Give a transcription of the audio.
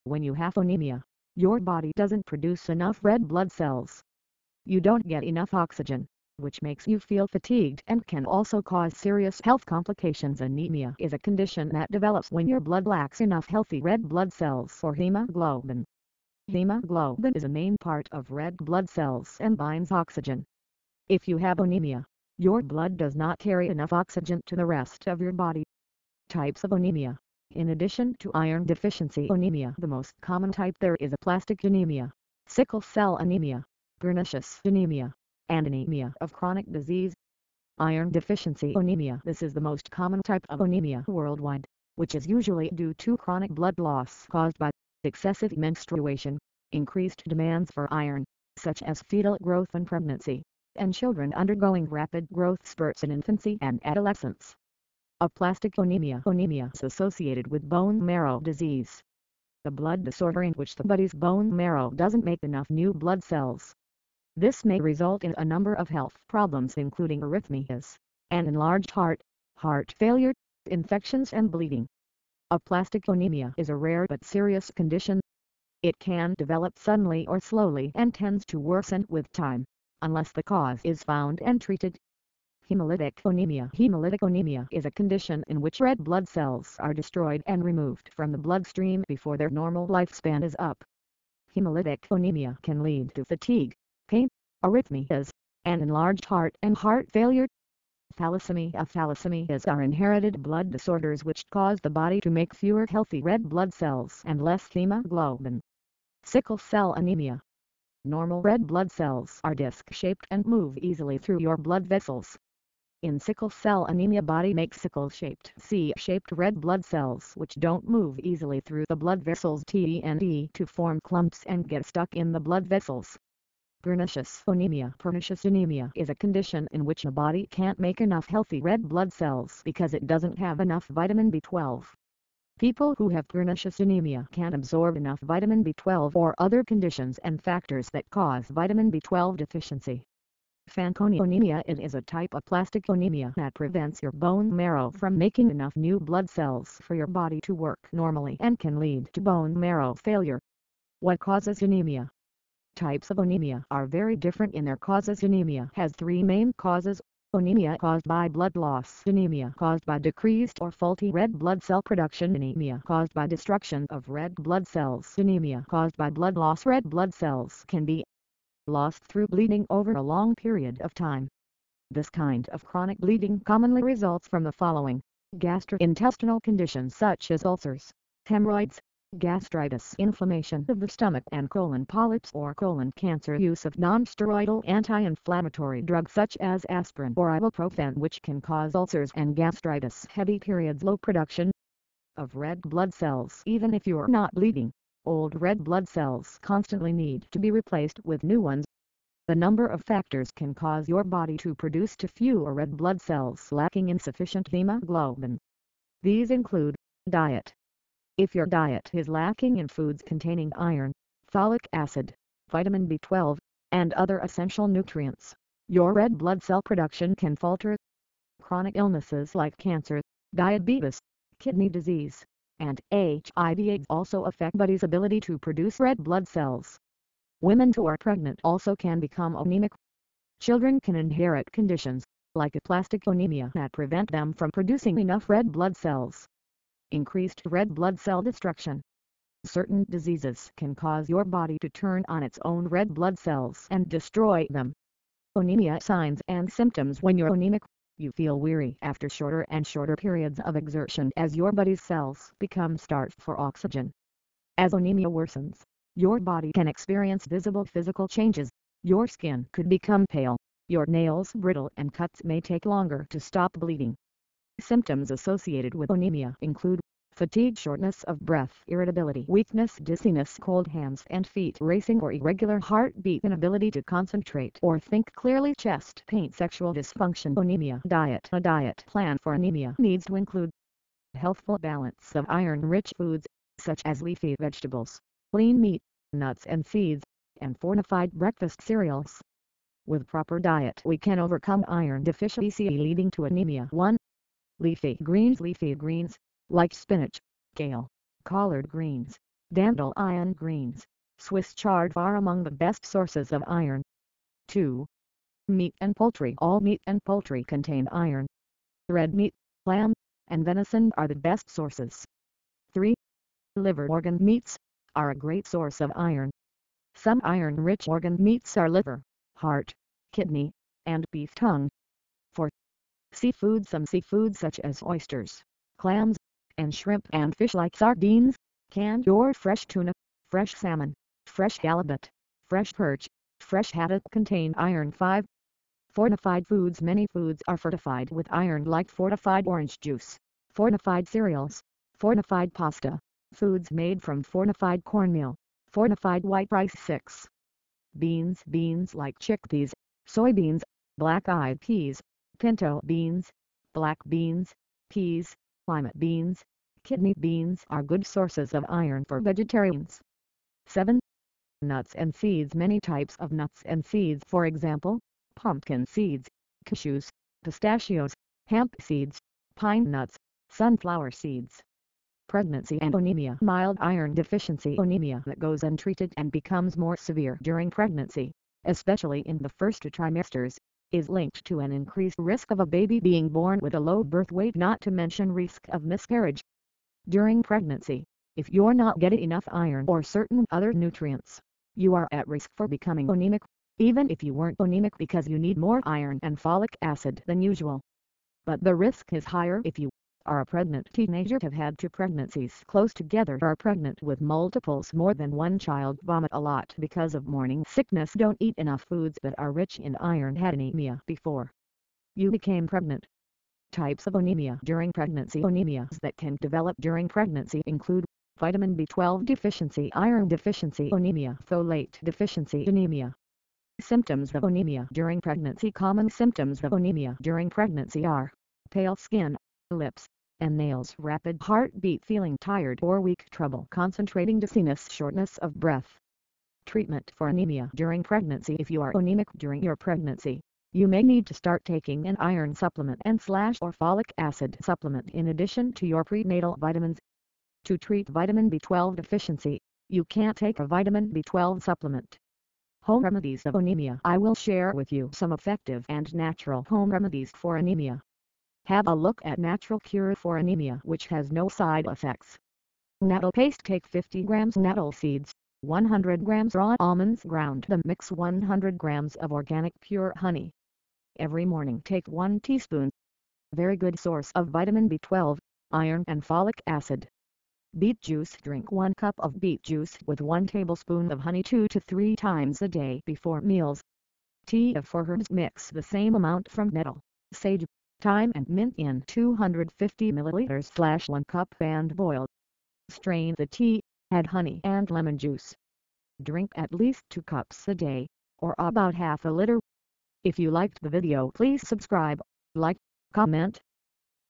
When you have anemia, your body doesn't produce enough red blood cells. You don't get enough oxygen, which makes you feel fatigued and can also cause serious health complications. Anemia is a condition that develops when your blood lacks enough healthy red blood cells for hemoglobin. Hemoglobin is a main part of red blood cells and binds oxygen. If you have anemia, your blood does not carry enough oxygen to the rest of your body. Types of anemia. In addition to iron deficiency anemia, the most common type there is aplastic anemia, sickle cell anemia, pernicious anemia, and anemia of chronic disease. Iron deficiency anemia. This is the most common type of anemia worldwide, which is usually due to chronic blood loss caused by excessive menstruation, increased demands for iron, such as fetal growth in pregnancy, and children undergoing rapid growth spurts in infancy and adolescence. Aplastic anemia. Anemia is associated with bone marrow disease, the blood disorder in which the body's bone marrow doesn't make enough new blood cells. This may result in a number of health problems including arrhythmias, an enlarged heart, heart failure, infections and bleeding. Aplastic anemia is a rare but serious condition. It can develop suddenly or slowly and tends to worsen with time, unless the cause is found and treated. Hemolytic anemia. Hemolytic anemia is a condition in which red blood cells are destroyed and removed from the bloodstream before their normal lifespan is up. Hemolytic anemia can lead to fatigue, pain, arrhythmias, an enlarged heart and heart failure. Thalassemia. Thalassemias are inherited blood disorders which cause the body to make fewer healthy red blood cells and less hemoglobin. Sickle cell anemia. Normal red blood cells are disc-shaped and move easily through your blood vessels. In sickle cell anemia, body makes sickle-shaped, C-shaped red blood cells which don't move easily through the blood vessels T and E to form clumps and get stuck in the blood vessels. Pernicious anemia. Pernicious anemia is a condition in which the body can't make enough healthy red blood cells because it doesn't have enough vitamin B12. People who have pernicious anemia can't absorb enough vitamin B12 or other conditions and factors that cause vitamin B12 deficiency. Fanconi anemia. It is a type of aplastic anemia that prevents your bone marrow from making enough new blood cells for your body to work normally and can lead to bone marrow failure. What causes anemia? Types of anemia are very different in their causes. Anemia has three main causes: anemia caused by blood loss, anemia caused by decreased or faulty red blood cell production, anemia caused by destruction of red blood cells, anemia caused by blood loss. Red blood cells can be lost through bleeding over a long period of time. This kind of chronic bleeding commonly results from the following: gastrointestinal conditions such as ulcers, hemorrhoids, gastritis, inflammation of the stomach and colon polyps or colon cancer, use of non-steroidal anti-inflammatory drugs such as aspirin or ibuprofen which can cause ulcers and gastritis, heavy periods, low production of red blood cells. Even if you're not bleeding, old red blood cells constantly need to be replaced with new ones. A number of factors can cause your body to produce too few red blood cells lacking insufficient hemoglobin. These include diet. If your diet is lacking in foods containing iron, folic acid, vitamin B12, and other essential nutrients, your red blood cell production can falter. Chronic illnesses like cancer, diabetes, kidney disease, and HIV/AIDS also affect body's ability to produce red blood cells. Women who are pregnant also can become anemic. Children can inherit conditions, like aplastic anemia, that prevent them from producing enough red blood cells. Increased red blood cell destruction. Certain diseases can cause your body to turn on its own red blood cells and destroy them. Anemia signs and symptoms. When you're anemic, you feel weary after shorter and shorter periods of exertion as your body's cells become starved for oxygen. As anemia worsens, your body can experience visible physical changes. Your skin could become pale, your nails brittle, and cuts may take longer to stop bleeding. Symptoms associated with anemia include fatigue, shortness of breath, irritability, weakness, dizziness, cold hands and feet, racing or irregular heartbeat, inability to concentrate or think clearly, chest pain, sexual dysfunction. Anemia. Diet. A diet plan for anemia needs to include healthful balance of iron-rich foods, such as leafy vegetables, lean meat, nuts and seeds, and fortified breakfast cereals. With proper diet we can overcome iron deficiency leading to anemia. 1. Leafy greens. Leafy greens, like spinach, kale, collard greens, Dandelion greens, Swiss chard are among the best sources of iron. 2. Meat and poultry. All meat and poultry contain iron. Red meat, lamb, and venison are the best sources. 3. Liver organ meats are a great source of iron. Some iron-rich organ meats are liver, heart, kidney, and beef tongue. 4. Seafood. Some seafood such as oysters, clams, and shrimp and fish like sardines, canned or fresh tuna, fresh salmon, fresh halibut, fresh perch, fresh haddock contain iron. 5. Fortified foods. Many foods are fortified with iron like fortified orange juice, fortified cereals, fortified pasta, foods made from fortified cornmeal, fortified white rice. 6. Beans. Beans like chickpeas, soybeans, black-eyed peas, pinto beans, black beans, peas, lima beans, kidney beans are good sources of iron for vegetarians. 7. Nuts and seeds. Many types of nuts and seeds, for example, pumpkin seeds, cashews, pistachios, hemp seeds, pine nuts, sunflower seeds. Pregnancy and anemia. Mild iron deficiency anemia that goes untreated and becomes more severe during pregnancy, especially in the first trimesters, is linked to an increased risk of a baby being born with a low birth weight, not to mention risk of miscarriage. During pregnancy, if you're not getting enough iron or certain other nutrients, you are at risk for becoming anemic, even if you weren't anemic because you need more iron and folic acid than usual. But the risk is higher if you are a pregnant teenager, have had 2 pregnancies close together, are pregnant with multiples, more than one child, vomit a lot because of morning sickness, don't eat enough foods that are rich in iron, had anemia before you became pregnant. Types of anemia during pregnancy. Anemias that can develop during pregnancy include vitamin B12 deficiency, iron deficiency anemia, folate deficiency anemia. Symptoms of anemia during pregnancy. Common symptoms of anemia during pregnancy are pale skin, lips, and nails, rapid heartbeat, feeling tired or weak, trouble concentrating, dizziness, shortness of breath. Treatment for anemia during pregnancy. If you are anemic during your pregnancy, you may need to start taking an iron supplement and or folic acid supplement in addition to your prenatal vitamins. To treat vitamin B12 deficiency, you can't take a vitamin B12 supplement. Home remedies of anemia. I will share with you some effective and natural home remedies for anemia. Have a look at Natural Cure for Anemia, which has no side effects. Nettle paste. Take 50 grams nettle seeds, 100 grams raw almonds, ground them, mix 100 grams of organic pure honey. Every morning take 1 teaspoon. Very good source of vitamin B12, iron and folic acid. Beet juice. Drink 1 cup of beet juice with 1 tablespoon of honey 2 to 3 times a day before meals. Tea of 4 herbs. Mix the same amount from nettle, sage, thyme and mint in 250 ml/ 1 cup and boil. Strain the tea, add honey and lemon juice. Drink at least 2 cups a day, or about half a liter. If you liked the video, please subscribe, like, comment,